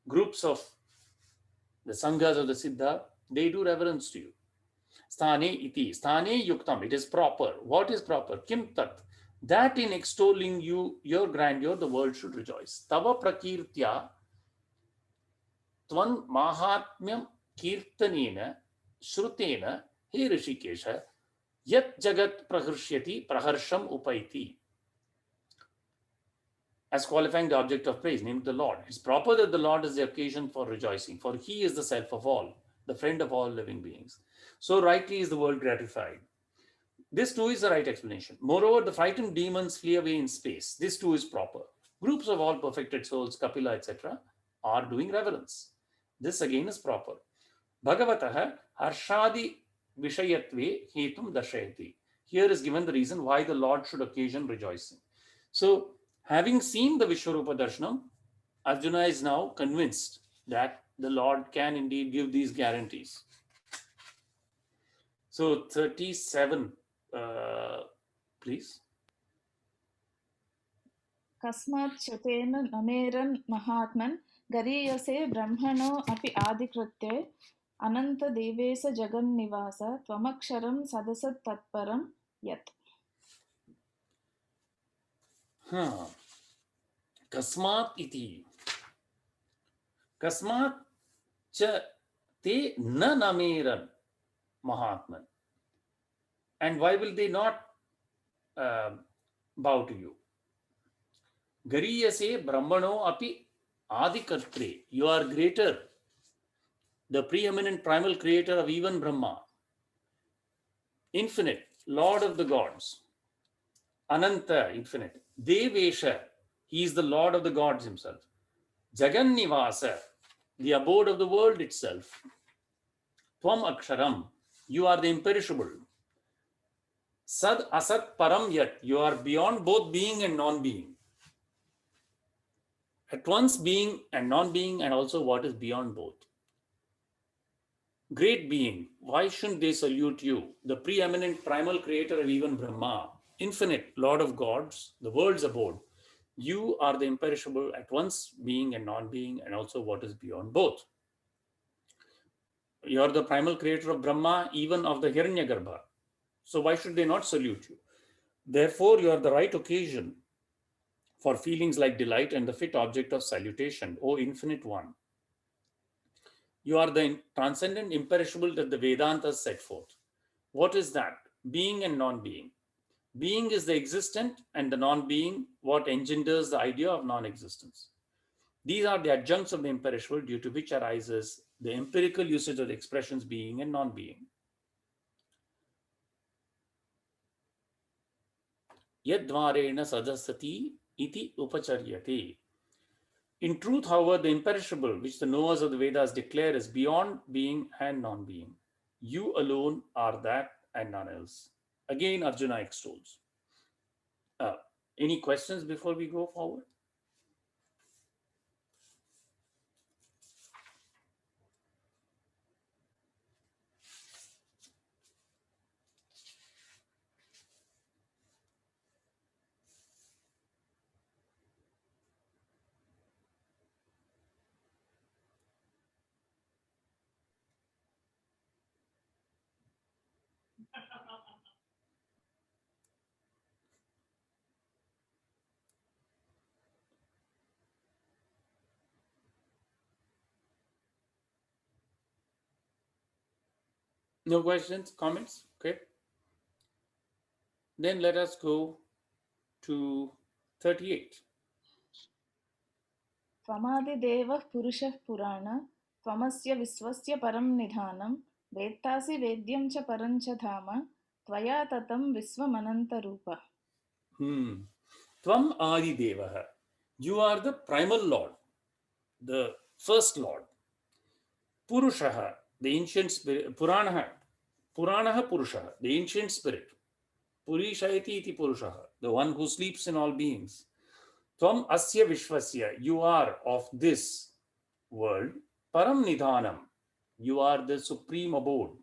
groups of the Sanghas of the Siddha, they do reverence to you. Sthane iti, sthane yuktam, it is proper. What is proper? Kim tat, that in extolling you, your grandeur, the world should rejoice. Tava prakirtya, tvan mahatmyam kirtanena, shrutena, he Rishikesha, yat jagat praharshyati, praharsham upaiti. As qualifying the object of praise, named the Lord. It's proper that the Lord is the occasion for rejoicing, for he is the self of all, the friend of all living beings. So rightly is the world gratified. This too is the right explanation. Moreover, the frightened demons flee away in space. This too is proper. Groups of all perfected souls, Kapila, etc., are doing reverence. This again is proper. Bhagavataha harshadi vishayatve hetum darshayati. Here is given the reason why the Lord should occasion rejoicing. So, having seen the Vishwarupa Darshanam, Arjuna is now convinced that the Lord can indeed give these guarantees. So 37, please. कस्मात् च तेन नमेरन् महात्मन् गरीयसे ब्रह्मणो अपि आदिकृत्ये अनन्तदेवेश जगन्निवास त्वमक्षरं सदसत्तत्परं यत् Kasmat iti. Kasmat cha te na nameran Mahatman. And why will they not bow to you? Gariyase Brahmano api Adikartre. You are greater, the preeminent primal creator of even Brahma. Infinite, Lord of the gods. Ananta, infinite. Devesha, he is the Lord of the gods himself. Jagannivasa, the abode of the world itself. Tvam Aksharam, you are the imperishable. Sad Asat Param Yat, you are beyond both being and non-being. At once being and non-being, and also what is beyond both. Great being, why shouldn't they salute you? The preeminent primal creator of even Brahma, infinite Lord of gods, the world's abode. You are the imperishable, at once being and non-being, and also what is beyond both. You are the primal creator of Brahma, even of the Hiranyagarbha. So why should they not salute you? Therefore, you are the right occasion for feelings like delight and the fit object of salutation, O infinite one. You are the transcendent imperishable that the Vedantas set forth. What is that? Being and non-being. Being is the existent, and the non-being what engenders the idea of non-existence. These are the adjuncts of the imperishable, due to which arises the empirical usage of the expressions being and non-being. Yadvarena sadasati iti upacharyate. In truth, however, the imperishable, which the knowers of the Vedas declare is beyond being and non-being. You alone are that and none else. Again, Arjuna extols. Any questions before we go forward? No questions, comments? Okay. Then let us go to 38. त्वमादिदेवः पुरुषः पुराण त्वमस्य विश्वस्य परं निधानं वेत्तासि वेद्यं च परं च धाम त्वया ततं विश्वमनन्तरूप. Tvam Adi Devaha. You are the primal Lord, the first Lord. Purushaha, the ancient spirit. Puranaha Purushaha, the ancient spirit. Purishayati iti Purushaha, the one who sleeps in all beings. Tvam Asya Vishwasya, you are of this world. Param Nidhanam, you are the supreme abode.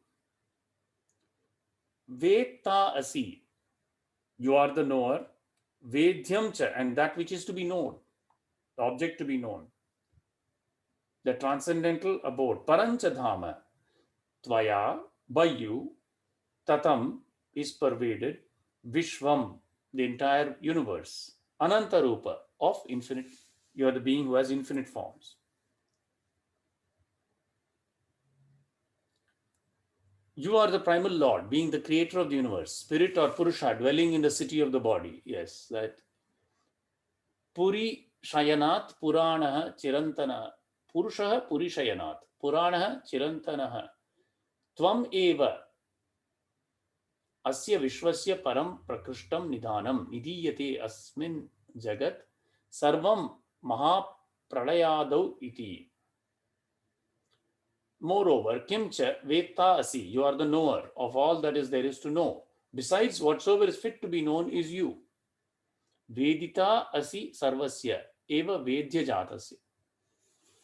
Veta Asi, you are the knower. Vedhyam cha, and that which is to be known, the object to be known, the transcendental abode. Parancha Dhama, Tvaya, by you, Tatam is pervaded, Vishwam, the entire universe, Anantarupa, of infinite. You are the being who has infinite forms. You are the primal Lord, being the creator of the universe, spirit or Purusha, dwelling in the city of the body. Yes, that. Puri Shayanat Purana Chirantana. Purusha Puri Shayanat. Purana Chirantana. Tvam eva asya vishwasya param prakrishtam nidhanam nidiyate asmin jagat sarvam mahapralayadau iti. Moreover, kimcha veta asi, you are the knower of all that is there is to know. Besides, whatsoever is fit to be known is you. Vedita asi sarvasya eva vedya jatasya.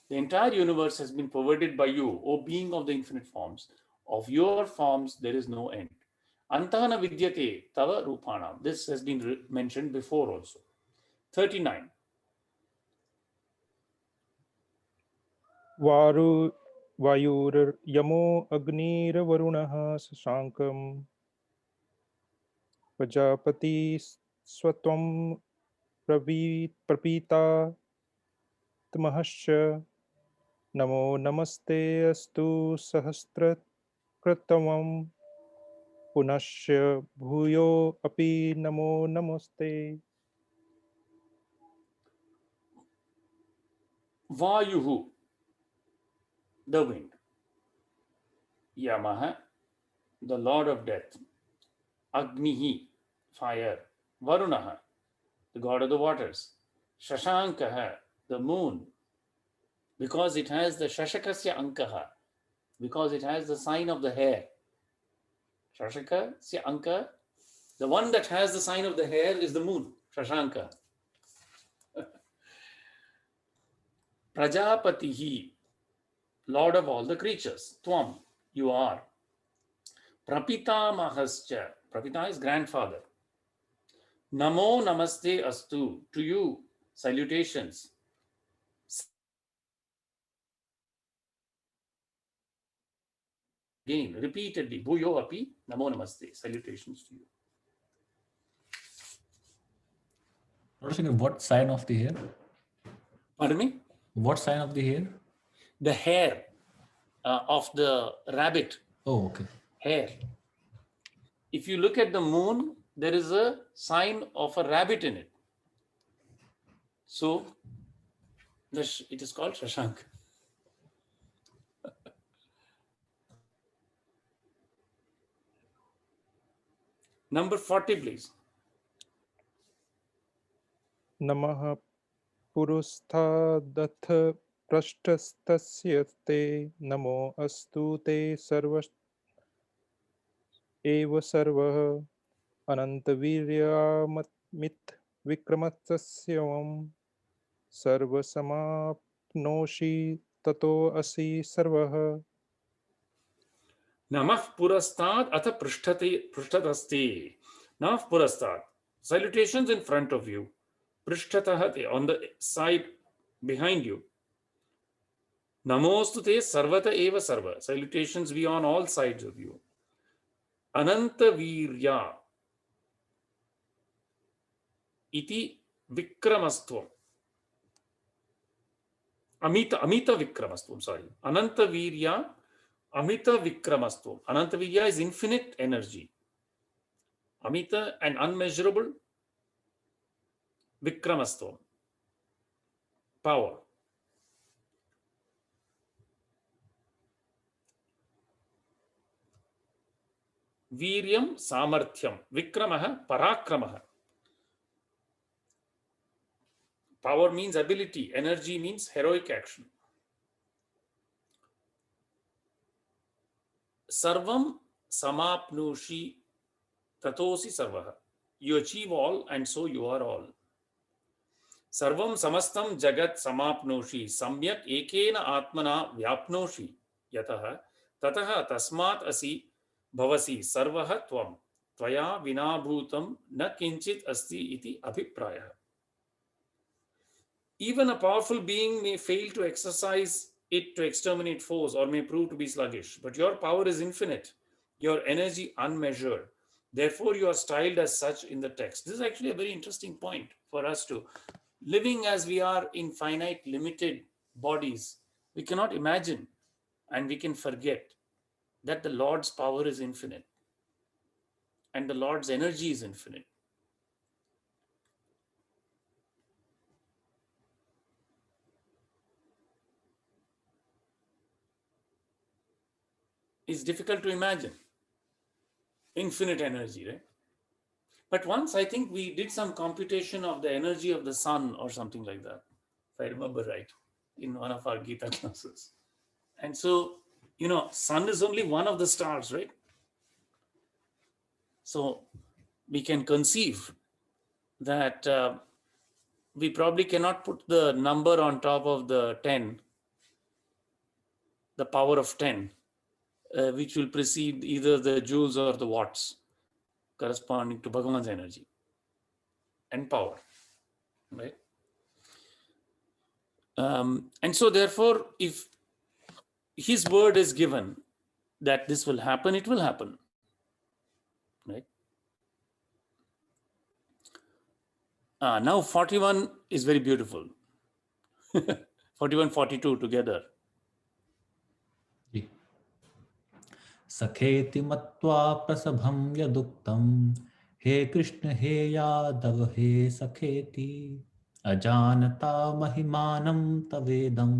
The entire universe has been perverted by you, O being of the infinite forms. Of your forms, there is no end. Antahana vidyate tava rupanam. This has been mentioned before also. 39. वायुर्यमो अग्निर्वरुणः शशाङ्कं Prajapati स्वत्वं प्रपीतात्महश्च नमो नमस्ते अस्तु सहस्रकृतवं पुनश्च भूयो अपि नमो नमस्ते. Vayuhu, the wind. Yamaha, the lord of death. Agnihi, fire. Varunaha, the god of the waters. Shashankaha, the moon, because it has the Shashakasya Ankaha, because it has the sign of the hare. Shashakasya Anka, the one that has the sign of the hare is the moon, Shashanka. Prajapatihi, lord of all the creatures. Tvam, you are. Prapitamahascha, Prapita is grandfather. Namo namaste astu, to you, salutations. Again, repeatedly, bhuyo api, namo namaste, salutations to you. Lord Singh, what sign of the hair? Pardon me? What sign of the hair? The hair of the rabbit, Oh, okay. hair. If you look at the moon, there is a sign of a rabbit in it. So, it is called Shashank. Number 40, please. नमः पुरस्तादथ पृष्ठस्तस्य ते नमो अस्तु ते सर्व एव सर्वः अनन्तवीर्यामित विक्रमस्य सर्वसमाप्नोषि ततो असि सर्वः. Namah purastad atha prishtataste. Namah purastad. Salutations in front of you. Prishtatahate, on the side behind you. Namostute sarvata eva sarva. Salutations be on all sides of you. Ananta virya iti vikramastvam. Amita vikramastvam, sorry. Ananta virya amita vikramastvam. Ananta virya is infinite energy. Amita and unmeasurable vikramastvam, power. Viryam Samarthyam. Vikramaha Parakramaha. Power means ability. Energy means heroic action. Sarvam Samapnushi Tatosi Sarvaha. You achieve all and so you are all. Sarvam Samastam Jagat Samapnoshi Samyak Ekena Atmana Vyapnoshi Yataha Tataha Tasmat Asi Bhavasi Sarvaha Tvam Tvaya Vinabhutam Na Kinchit Asti Iti Abhipraya. Even a powerful being may fail to exercise it to exterminate foes or may prove to be sluggish, but your power is infinite, your energy unmeasured. Therefore, you are styled as such in the text. This is actually a very interesting point for us to living as we are in finite, limited bodies. We cannot imagine and we can forget that the Lord's power is infinite and the Lord's energy is infinite. It's difficult to imagine infinite energy, right? But once I think we did some computation of the energy of the sun or something like that, if I remember right, in one of our Gita classes. And so, sun is only one of the stars, right? So we can conceive that we probably cannot put the number on top of the 10, the power of 10, which will precede either the joules or the watts corresponding to Bhagavan's energy and power, right? And so therefore, if his word is given that this will happen, it will happen, right? Now 41 is very beautiful. 41, 42 together. सखेति मत्वा प्रसभं यदुक्तं हे कृष्ण हे यादव हे सखेति अजानता महिमानं तवेदं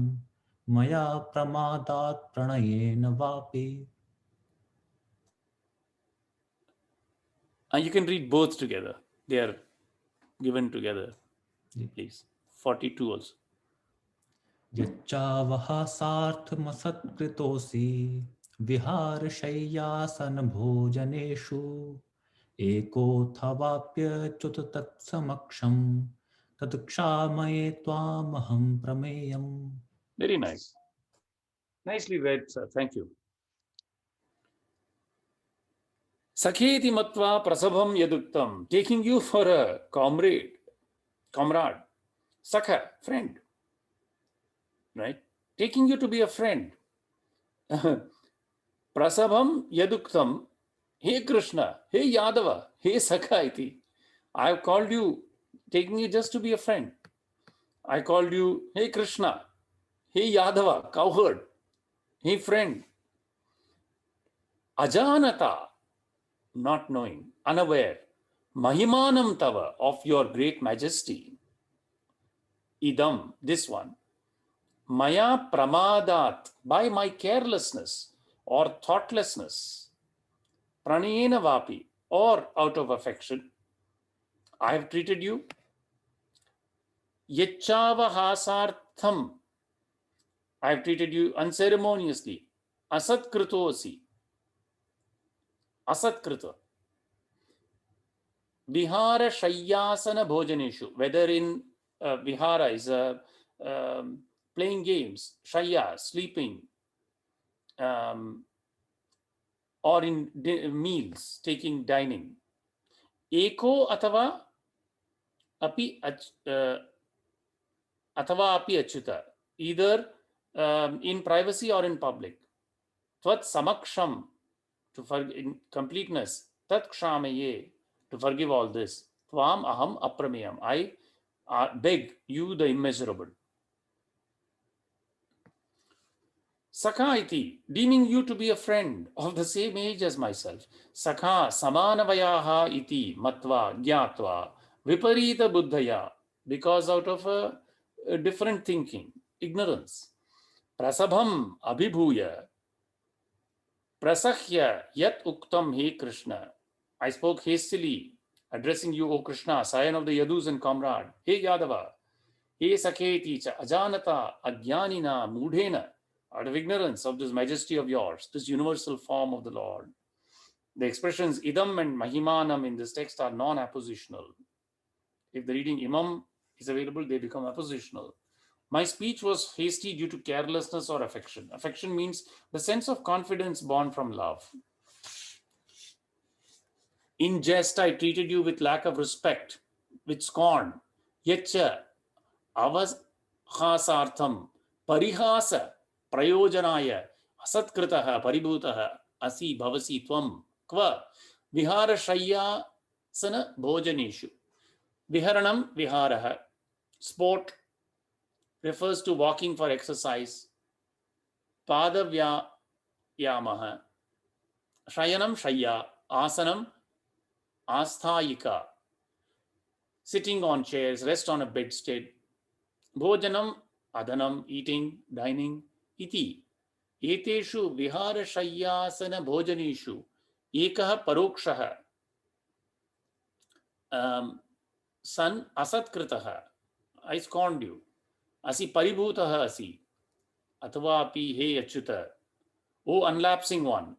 मया प्रमादात् प्रणयेन वापि. You can read both together. They are given together, please. 42 also. यच्चावः सार्थमसत्कृतोऽसि विहारशय्यासनभोजनेषु एकोऽथवाप्यच्युत तत्समक्षं तत्क्षामये त्वामहं प्रमेयम्. Very nice. Nicely read, sir. Thank you. Sakheti matva prasabham yaduktam. Taking you for a comrade. Sakha, friend. Right? Taking you to be a friend. Prasabham yaduktam. Hey Krishna, hey Yadava, hey Sakha iti. I have called you, taking you just to be a friend. I called you, hey Krishna, hey Yadava, cowherd, hey friend. Ajanata, not knowing, unaware. Mahimanam tava, of your great majesty. Idam, this one. Maya pramadat, by my carelessness or thoughtlessness. Pranayena vapi, or out of affection. I have treated you. Yachavahasartham, I have treated you unceremoniously. Asatkritosi, asatkrita. Vihara shayyasana bhojaneshu, whether in vihara is playing games, shayya, sleeping, or in meals, taking dining. Eko atava api achyuta, either in privacy or in public. Tvat samaksham, in completeness. Tat kshamaye, to forgive all this. Tvam aham aprameyam, I beg you the immeasurable. Sakha iti, deeming you to be a friend of the same age as myself. Sakha samanavayaha iti matva gyatva viparita buddhaya, because out of a different thinking, ignorance. Prasabham abhibhuya, Prasahya yat uktam he Krishna. I spoke hastily, addressing you, O Krishna, scion of the Yadus and comrade. He Yadava, he Sakheti cha ajanata ajnanina mudhena, out of ignorance of this majesty of yours, this universal form of the Lord. The expressions idam and mahimanam in this text are non-appositional. If the reading imam is available, they become appositional. My speech was hasty due to carelessness or affection. Affection means the sense of confidence born from love. In jest, I treated you with lack of respect, with scorn. Yacha avasartham parihasa prayojanaya asatkritaha paribhutaha asi bhavasi tvam kva vihara shayya sana bhojaneshu. Viharanam viharaha. Sport refers to walking for exercise. Padavyamaha. Shayanam shayya. Asanam asthayika. Sitting on chairs, rest on a bedstead. Bhojanam adanam, eating, dining. Iti. Eteshu vihara shayyasana bhojaneshu. Ekaha parokshaha. San asatkritaha. I scorned you. Asi paribhutaha asi. Atavapi he achyuta. O unlapsing one.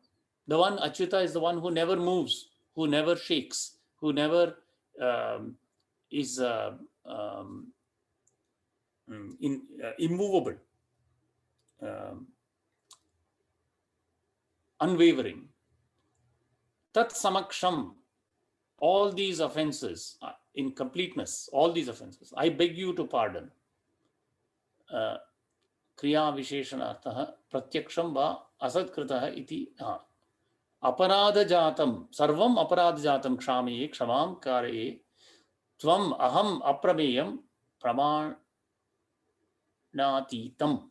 The one achyuta is the one who never moves, who never shakes, who never is immovable, unwavering. Tat samaksham. All these offenses, in completeness, all these offenses, I beg you to pardon. Kriya visheshanartha pratyaksham va asatkritaha iti. Aparadhajatam, sarvam aparadhajatam kshamaye kshamam karaye tvam aham aprameyam pramanatitam.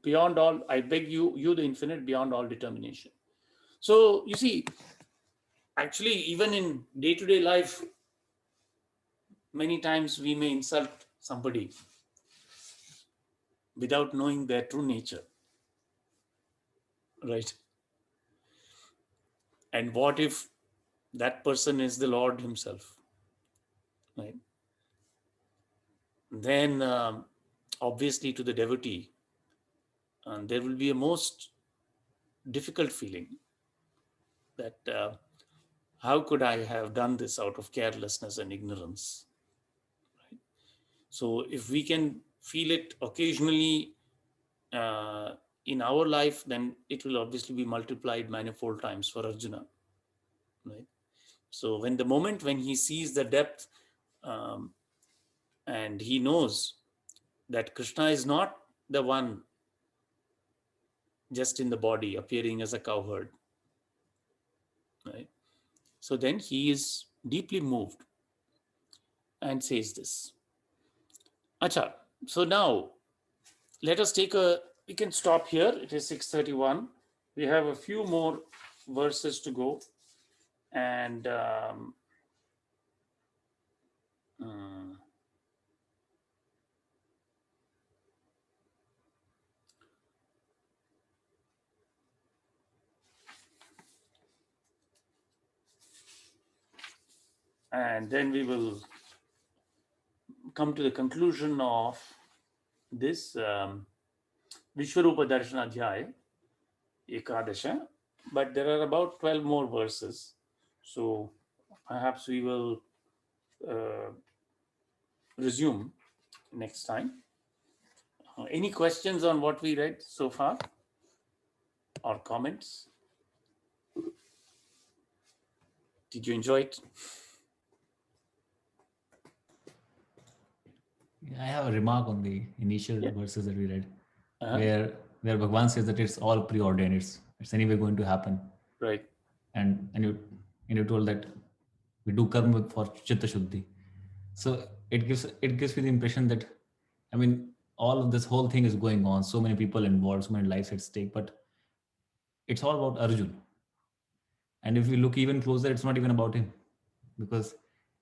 Beyond all, I beg you, you the infinite, beyond all determination. So, you see, actually, even in day-to-day life, many times we may insult somebody without knowing their true nature, right? And what if that person is the Lord himself, right? Then, obviously, to the devotee, there will be a most difficult feeling that how could I have done this out of carelessness and ignorance? Right? So if we can feel it occasionally in our life, then it will obviously be multiplied manifold times for Arjuna. Right? So when the moment when he sees the depth and he knows that Krishna is not the one just in the body appearing as a cowherd, right? So then he is deeply moved and says this. Acha, so now let us we can stop here. It is 6:31. We have a few more verses to go. And then we will come to the conclusion of this Vishwarupa Darshana Adhyaya, Ekadasha, but there are about 12 more verses. So perhaps we will resume next time. Any questions on what we read so far or comments? Did you enjoy it? I have a remark on the initial Yeah. verses that we read, Uh-huh. where Bhagwan says that it's all preordained. It's anyway going to happen. Right. And you told that we do karma for chitta shuddhi. So it gives me the impression that, I mean, all of this whole thing is going on, so many people involved, so many lives at stake, but it's all about Arjun. And if we look even closer, it's not even about him, because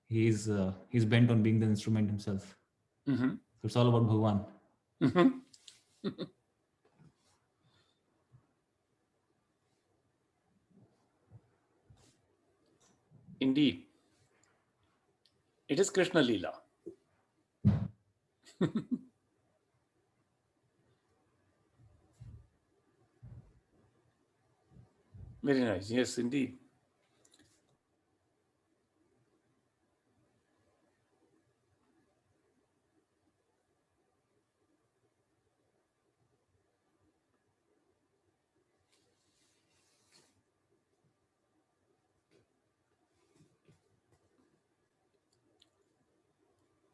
he's bent on being the instrument himself. Mm-hmm. So it's all about Bhagwan. Mm-hmm. Indeed. It is Krishna Leela. Very nice. Yes, indeed.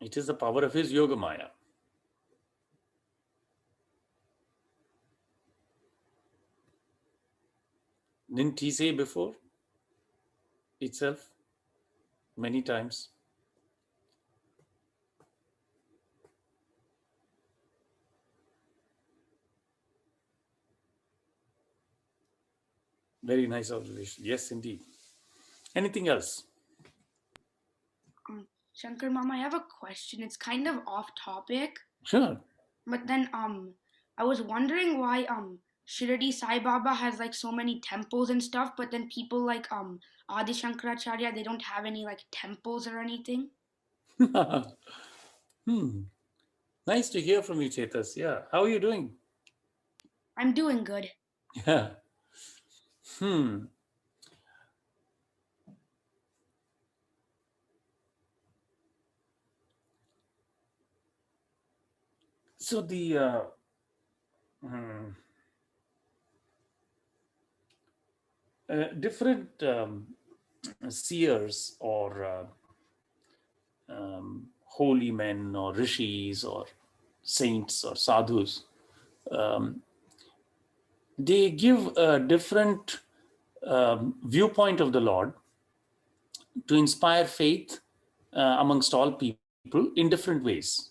It is the power of his Yoga Maya. Didn't he say before itself many times? Very nice observation. Yes, indeed. Anything else? Shankar Mama, I have a question. It's kind of off topic, Sure. but then I was wondering why Shirdi Sai Baba has like so many temples and stuff, but then people like Adi Shankaracharya, they don't have any like temples or anything. Nice to hear from you, Chetas. Yeah. How are you doing? I'm doing good. Yeah. So the different seers or holy men or rishis or saints or sadhus, they give a different viewpoint of the Lord to inspire faith amongst all people in different ways.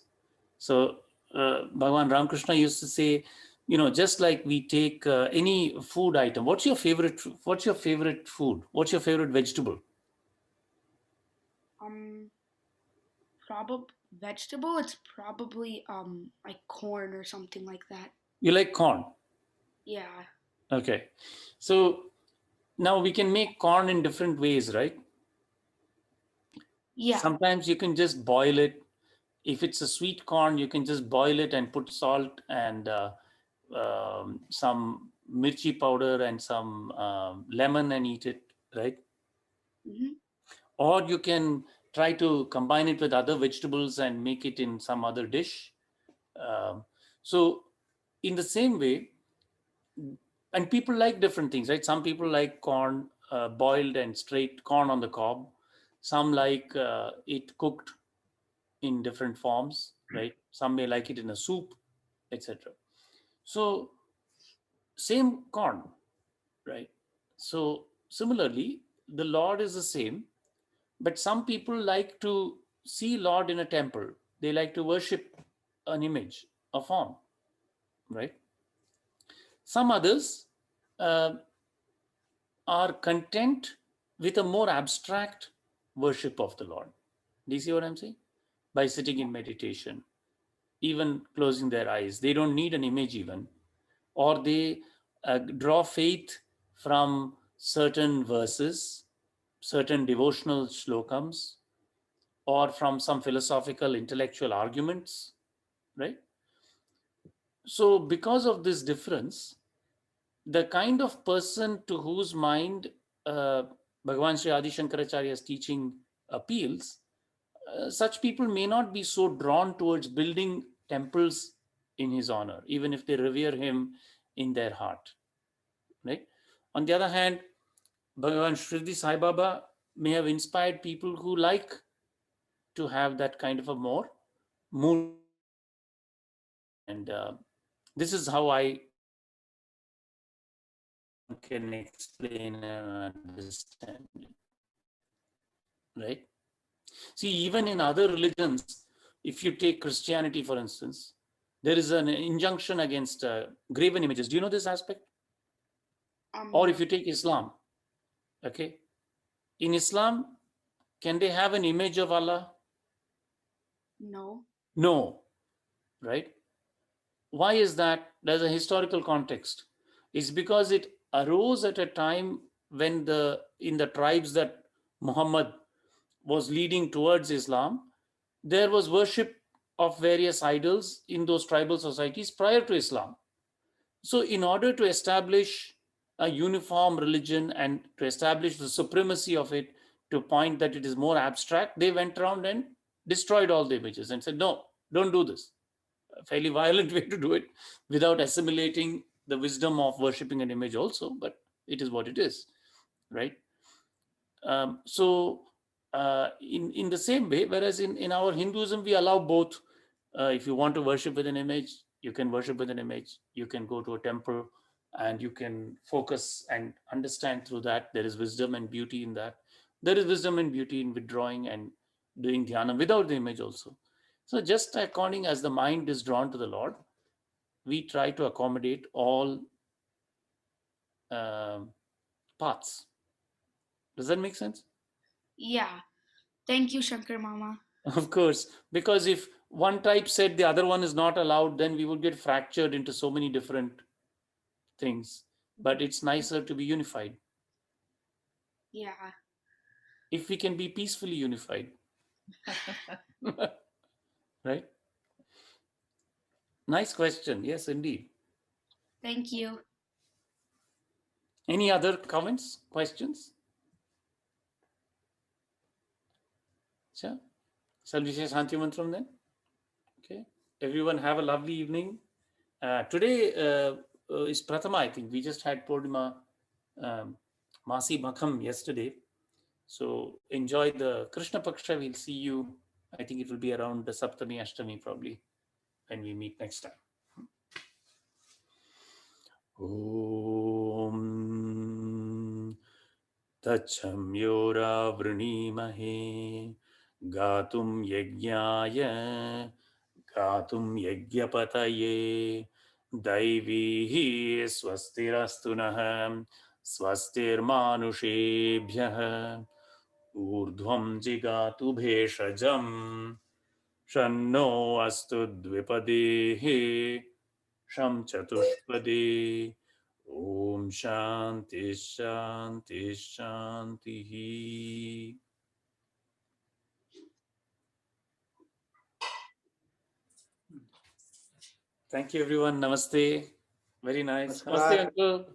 So Bhagavan Ramakrishna used to say, just like we take any food item, what's your favorite food? What's your favorite vegetable? Probably vegetable. It's probably like corn or something like that. You like corn? Yeah. Okay. So now we can make corn in different ways, right? Yeah. Sometimes you can just boil it. If it's a sweet corn, you can just boil it and put salt and some mirchi powder and some lemon and eat it, right? Mm-hmm. Or you can try to combine it with other vegetables and make it in some other dish. So in the same way, and people like different things, right? Some people like corn boiled and straight, corn on the cob. Some like it cooked in different forms, right? Some may like it in a soup, etc. So same corn, right? So similarly, the Lord is the same, but some people like to see Lord in a temple. They like to worship an image, a form, right? Some others are content with a more abstract worship of the Lord. Do you see what I'm saying? By sitting in meditation, even closing their eyes. They don't need an image even. Or they draw faith from certain verses, certain devotional slokams, or from some philosophical intellectual arguments, right? So because of this difference, the kind of person to whose mind Bhagavan Sri Adi Shankaracharya's teaching appeals, such people may not be so drawn towards building temples in his honor, even if they revere him in their heart, right? On the other hand, Bhagavan Shirdi Sai Baba may have inspired people who like to have that kind of a more mood. And this is how I can explain and understand it, right? See, even in other religions, if you take Christianity, for instance, there is an injunction against graven images. Do you know this aspect? Or if you take Islam, okay, in Islam, can they have an image of Allah? No. No, right? Why is that? There's a historical context. It's because it arose at a time when in the tribes that Muhammad was leading towards Islam, there was worship of various idols in those tribal societies prior to Islam. So, in order to establish a uniform religion and to establish the supremacy of it, to point that it is more abstract, they went around and destroyed all the images and said, no, don't do this. A fairly violent way to do it without assimilating the wisdom of worshipping an image also, but it is what it is, right? In the same way, whereas in our Hinduism, we allow both. If you want to worship with an image, you can worship with an image. You can go to a temple and you can focus and understand through that. There is wisdom and beauty in that. There is wisdom and beauty in withdrawing and doing dhyana without the image also. So just according as the mind is drawn to the Lord, we try to accommodate all paths. Does that make sense? Yeah. Thank you, Shankar Mama. Of course, because if one type said the other one is not allowed, then we would get fractured into so many different things. But it's nicer to be unified. Yeah. If we can be peacefully unified. Right? Nice question. Yes, indeed. Thank you. Any other comments, questions? Sure. Shall we say Shanti Mantram then? Okay. Everyone have a lovely evening. Today is Prathama, I think. We just had Purnima Masi Makham yesterday. So enjoy the Krishna Paksha. We'll see you. I think it will be around the Saptami, Ashtami probably when we meet next time. Om Tachamyora Vranimahe Gatum Yajnaya Gatum Yajnapataye Daivihi Swastirastunah Swastirmanushabhyah Urdhvam Jigatu Bheshajam Shanno Astu Dvipadehe Sham Chatushpade Om Shanti Shanti Shanti. Thank you everyone. Namaste. Very nice. Namaste, uncle.